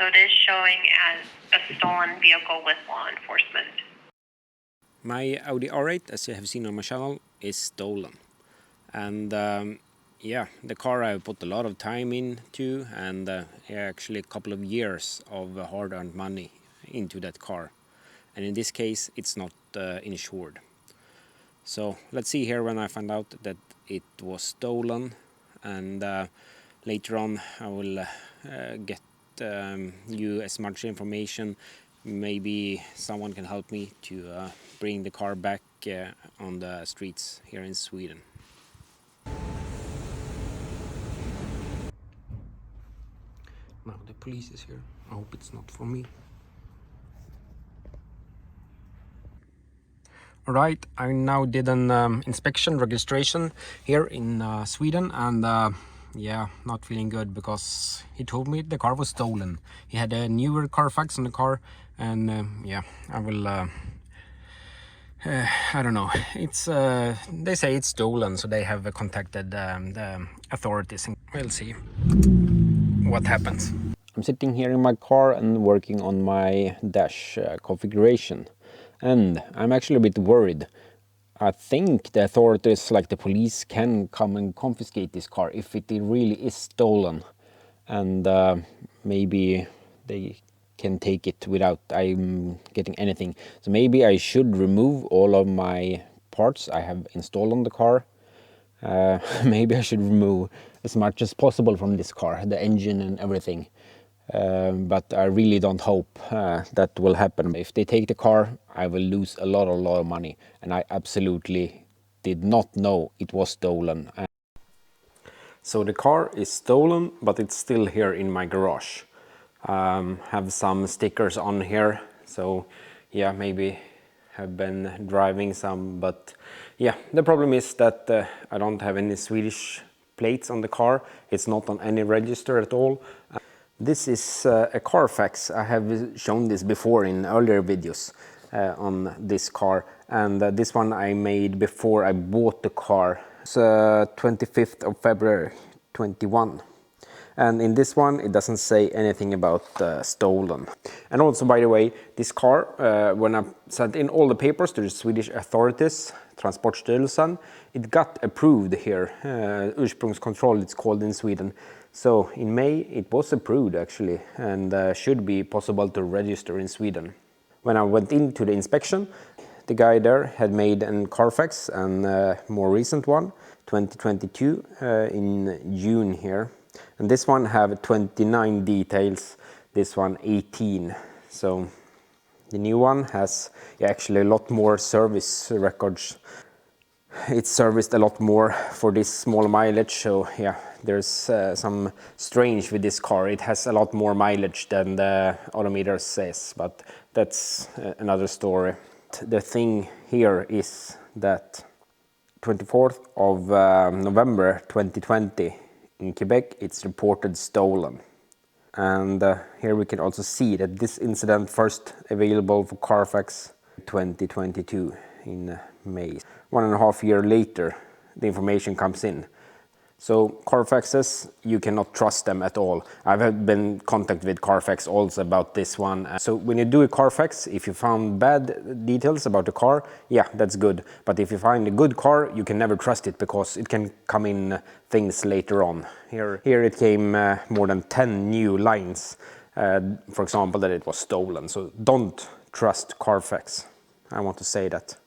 so it is showing as a stolen vehicle with law enforcement. My Audi R8, as you have seen on my channel, is stolen. And yeah, the car I put a lot of time into, and actually a couple of years of hard-earned money into that car. And in this case, it's not insured. So let's see here when I find out that it was stolen, and later on I will get you as much information. Maybe someone can help me to bring the car back on the streets here in Sweden. Now the police is here. I hope it's not for me. Alright, I now did an inspection registration here in Sweden, and yeah, not feeling good because he told me the car was stolen. He had a newer Carfax on the car, and yeah, I will I don't know, it's they say it's stolen, so they have contacted the authorities, and we'll see what happens. I'm sitting here in my car and working on my dash configuration, and I'm actually a bit worried. I think the authorities, like the police, can come and confiscate this car if it really is stolen, and maybe they can take it without I'm getting anything. So maybe I should remove all of my parts I have installed on the car. Maybe I should remove as much as possible from this car, the engine and everything. But I really don't hope that will happen. If they take the car, I will lose a lot of money, and I absolutely did not know it was stolen. So the car is stolen, but it's still here in my garage. Have some stickers on here, so yeah, maybe have been driving some, but yeah, the problem is that I don't have any Swedish plates on the car. It's not on any register at all. This is a Carfax. I have shown this before in earlier videos on this car, and this one I made before I bought the car. It's 25th of February 21. And in this one, it doesn't say anything about stolen. And also, by the way, this car, when I sent in all the papers to the Swedish authorities, Transportstyrelsen, it got approved here. Ursprungskontroll, it's called in Sweden. So in May, it was approved actually, and should be possible to register in Sweden. When I went into the inspection, the guy there had made a Carfax, and more recent one, 2022, in June here. And this one have 29 details, this one 18. So the new one has actually a lot more service records. It's serviced a lot more for this small mileage, so yeah, there's some strange with this car. It has a lot more mileage than the odometer says, but that's another story. The thing here is that 24th of November 2020 in Quebec, it's reported stolen. And here we can also see that this incident first available for Carfax 2022 in May. 1.5 years later, the information comes in. So Carfaxes, you cannot trust them at all. I've been in contact with Carfax also about this one. So when you do a Carfax, if you found bad details about the car, yeah, that's good. But if you find a good car, you can never trust it because it can come in things later on. Here it came more than 10 new lines, for example, that it was stolen. So don't trust Carfax. I want to say that.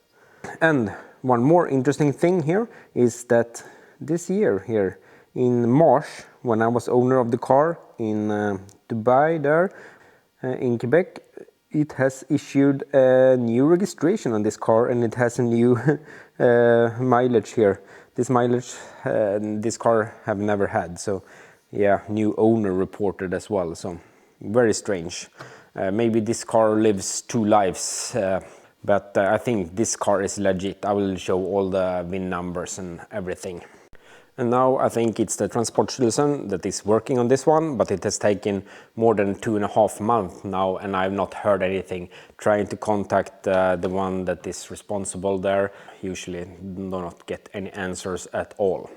And one more interesting thing here is that this year here in March, when I was owner of the car in Dubai there in Quebec, it has issued a new registration on this car, and it has a new mileage here. This mileage this car have never had, so yeah, new owner reported as well, so very strange. Maybe this car lives two lives, but I think this car is legit. I will show all the VIN numbers and everything. And now I think it's the Transportstyrelsen that is working on this one, but it has taken more than 2.5 months now, and I've not heard anything. Trying to contact the one that is responsible there, usually do not get any answers at all.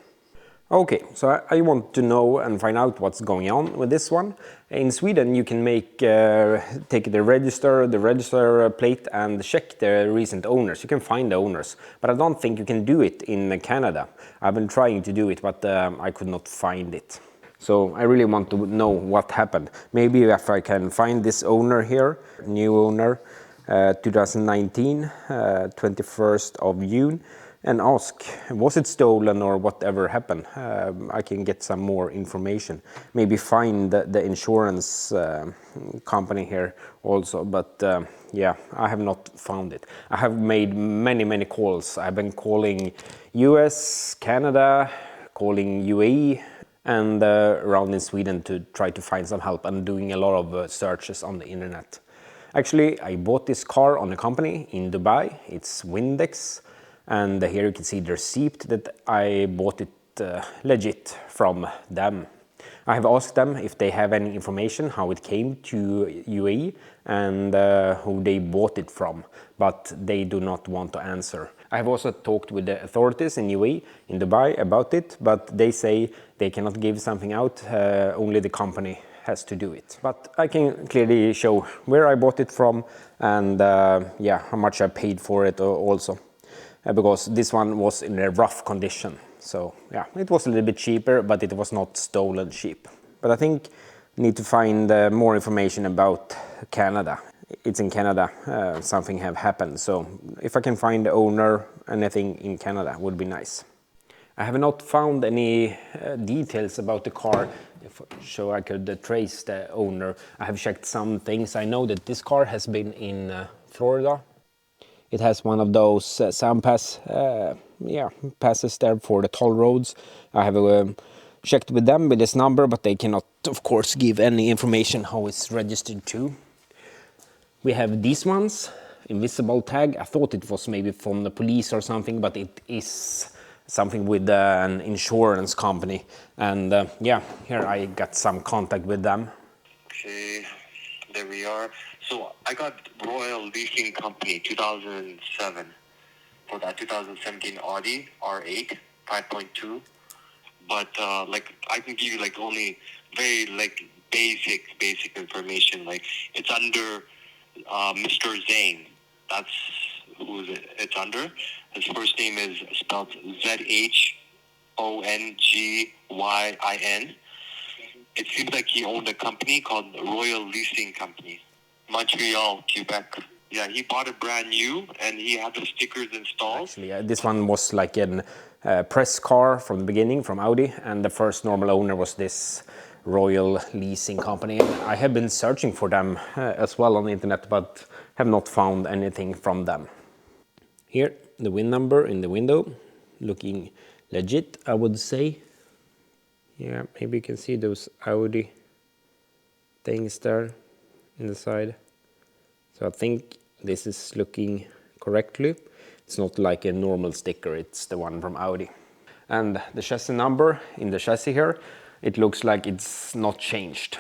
Okay, so I want to know and find out what's going on with this one. In Sweden you can take the register plate and check the recent owners. You can find the owners, but I don't think you can do it in Canada. I've been trying to do it, but I could not find it. So I really want to know what happened. Maybe if I can find this owner here, new owner, 2019, 21st of June, and ask, was it stolen or whatever happened? I can get some more information. Maybe find the insurance company here also, but yeah, I have not found it. I have made many calls. I've been calling US, Canada, calling UAE, and around in Sweden to try to find some help, and doing a lot of searches on the internet. Actually, I bought this car on a company in Dubai. It's Windex. And here you can see the receipt that I bought it legit from them. I have asked them if they have any information how it came to UAE and who they bought it from, but they do not want to answer. I have also talked with the authorities in UAE, in Dubai, about it, but they say they cannot give something out, only the company has to do it. But I can clearly show where I bought it from and yeah, how much I paid for it also. Because this one was in a rough condition. So yeah, it was a little bit cheaper, but it was not stolen cheap. But I think I need to find more information about Canada. It's in Canada, something have happened. So if I can find the owner, anything in Canada would be nice. I have not found any details about the car, so I could trace the owner. I have checked some things. I know that this car has been in Florida. It has one of those sound passes there for the toll roads. I have checked with them with this number, but they cannot, of course, give any information how it's registered to. We have these ones, invisible tag. I thought it was maybe from the police or something, but it is something with an insurance company. And yeah, here I got some contact with them. Okay, there we are. So I got Royal Leasing Company 2007 for that 2017 Audi R8 5.2. But like I can give you like only very like basic information. Like it's under Mr. Zane. That's who it's under. His first name is spelled ZHONGYIN. It seems like he owned a company called Royal Leasing Company, Montreal, Quebec. Yeah, he bought it brand new and he had the stickers installed. Actually, this one was like a press car from the beginning, from Audi, and the first normal owner was this Royal Leasing Company. I have been searching for them as well on the internet, but have not found anything from them. Here, the VIN number in the window, looking legit, I would say. Yeah, maybe you can see those Audi things there in the side. So I think this is looking correctly. It's not like a normal sticker, it's the one from Audi. And the chassis number in the chassis here, it looks like it's not changed.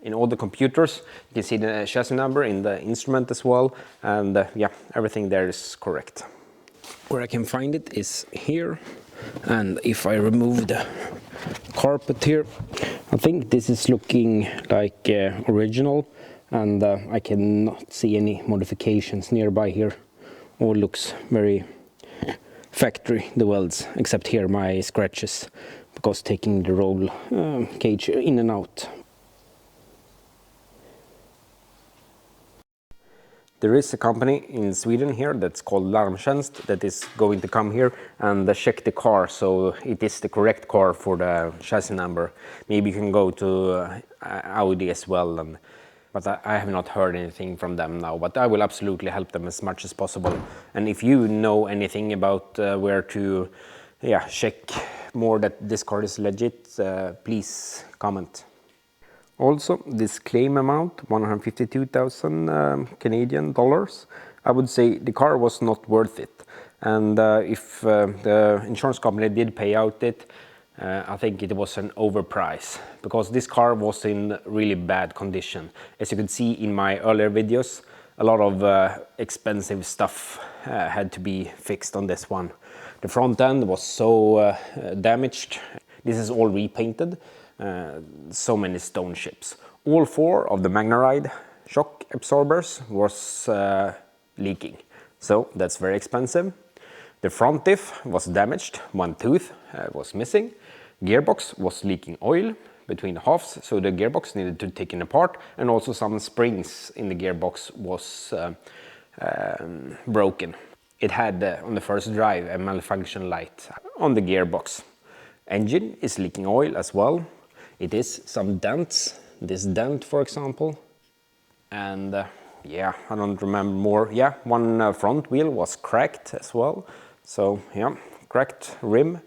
In all the computers, you can see the chassis number in the instrument as well. And yeah, everything there is correct. Where I can find it is here. And if I remove the carpet here, I think this is looking like original, and I cannot see any modifications nearby here. All looks very factory, the welds, except here my scratches, because taking the roll cage in and out. There is a company in Sweden here that's called Larmtjänst that is going to come here and check the car, so it is the correct car for the chassis number. Maybe you can go to Audi as well, but I have not heard anything from them now. But I will absolutely help them as much as possible. And if you know anything about where to check more that this car is legit, please comment. Also, this claim amount, 152,000 Canadian dollars, I would say the car was not worth it. And if the insurance company did pay out it, I think it was an overprice, because this car was in really bad condition. As you could see in my earlier videos, a lot of expensive stuff had to be fixed on this one. The front end was so damaged. This is all repainted, so many stone chips. All 4 of the Magnaride shock absorbers was leaking, so that's very expensive. The front diff was damaged, 1 tooth was missing. Gearbox was leaking oil between the halves, so the gearbox needed to be taken apart, and also some springs in the gearbox was broken. It had on the first drive a malfunction light on the gearbox. Engine is leaking oil as well. It is some dents, this dent for example, and yeah, I don't remember more. Yeah, one front wheel was cracked as well, so yeah, cracked rim.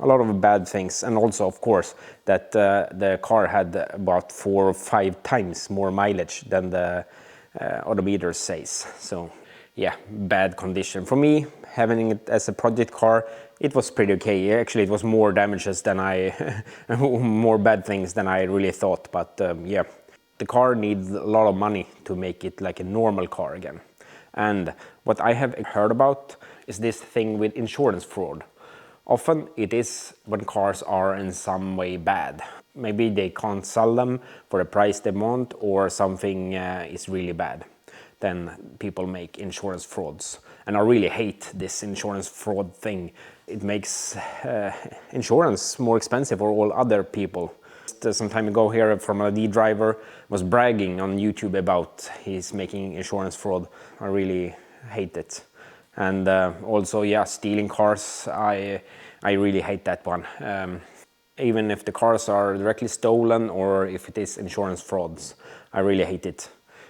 A lot of bad things, and also of course that the car had about 4 or 5 times more mileage than the odometer says. So yeah, bad condition. For me, having it as a project car, it was pretty okay. Actually, it was more damages than more bad things than I really thought. But yeah, the car needs a lot of money to make it like a normal car again. And what I have heard about is this thing with insurance fraud. Often it is when cars are in some way bad. Maybe they can't sell them for the price they want, or something is really bad. Then people make insurance frauds. And I really hate this insurance fraud thing. It makes insurance more expensive for all other people. Some time ago here, a Formula D driver was bragging on YouTube about he's making insurance fraud. I really hate it. And also, yeah, stealing cars, I really hate that one. Even if the cars are directly stolen or if it is insurance frauds, I really hate it.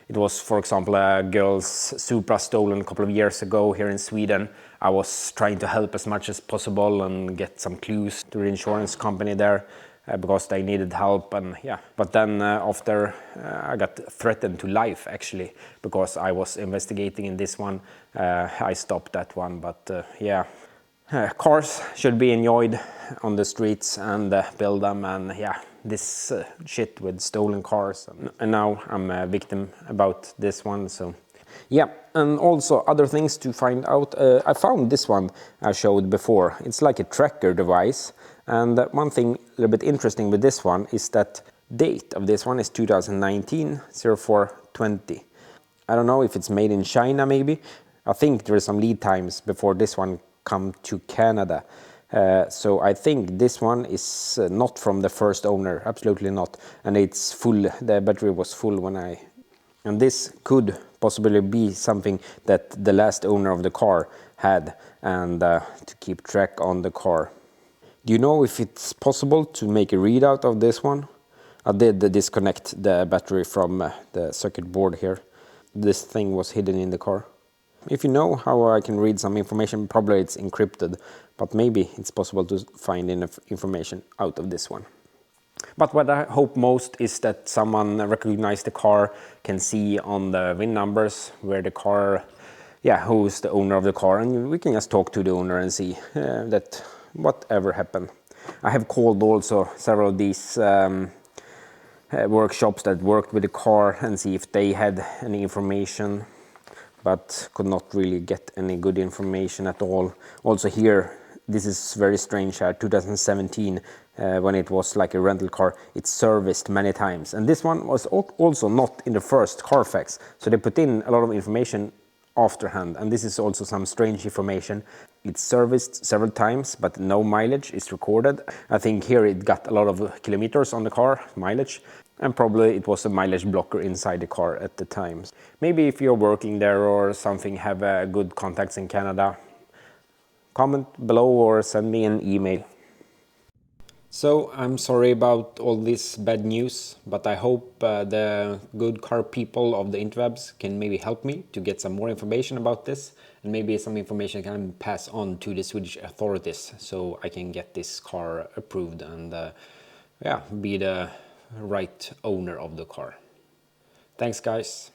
It was, for example, a girl's Supra stolen a couple of years ago here in Sweden. I was trying to help as much as possible and get some clues to the insurance company there because they needed help, and yeah. But then after I got threatened to life actually because I was investigating in this one, I stopped that one. But yeah, cars should be enjoyed on the streets and build them, and yeah, this shit with stolen cars, and now I'm a victim about this one. So yeah, and also other things to find out. I found this one I showed before. It's like a tracker device, and one thing a little bit interesting with this one is that date of this one is 2019 04/20. I don't know if it's made in China maybe. I think there is some lead times before this one come to Canada. So I think this one is not from the first owner, absolutely not. And it's full, the battery was full when I... And this could possibly be something that the last owner of the car had, and to keep track on the car. Do you know if it's possible to make a readout of this one? I did disconnect the battery from the circuit board here. This thing was hidden in the car. If you know how I can read some information, probably it's encrypted, but maybe it's possible to find enough information out of this one. But what I hope most is that someone recognized the car, can see on the VIN numbers where the car, yeah, who's the owner of the car, and we can just talk to the owner and see that whatever happened. I have called also several of these workshops that worked with the car and see if they had any information, but could not really get any good information at all. Also here, this is very strange, 2017, when it was like a rental car, it's serviced many times. And this one was also not in the first Carfax, so they put in a lot of information afterhand. And this is also some strange information. It's serviced several times, but no mileage is recorded. I think here it got a lot of kilometers on the car, mileage, and probably it was a mileage blocker inside the car at the time. Maybe if you're working there or something, have good contacts in Canada, comment below or send me an email. So I'm sorry about all this bad news, but I hope the good car people of the interwebs can maybe help me to get some more information about this, and maybe some information can pass on to the Swedish authorities so I can get this car approved and yeah, be the right owner of the car. Thanks guys.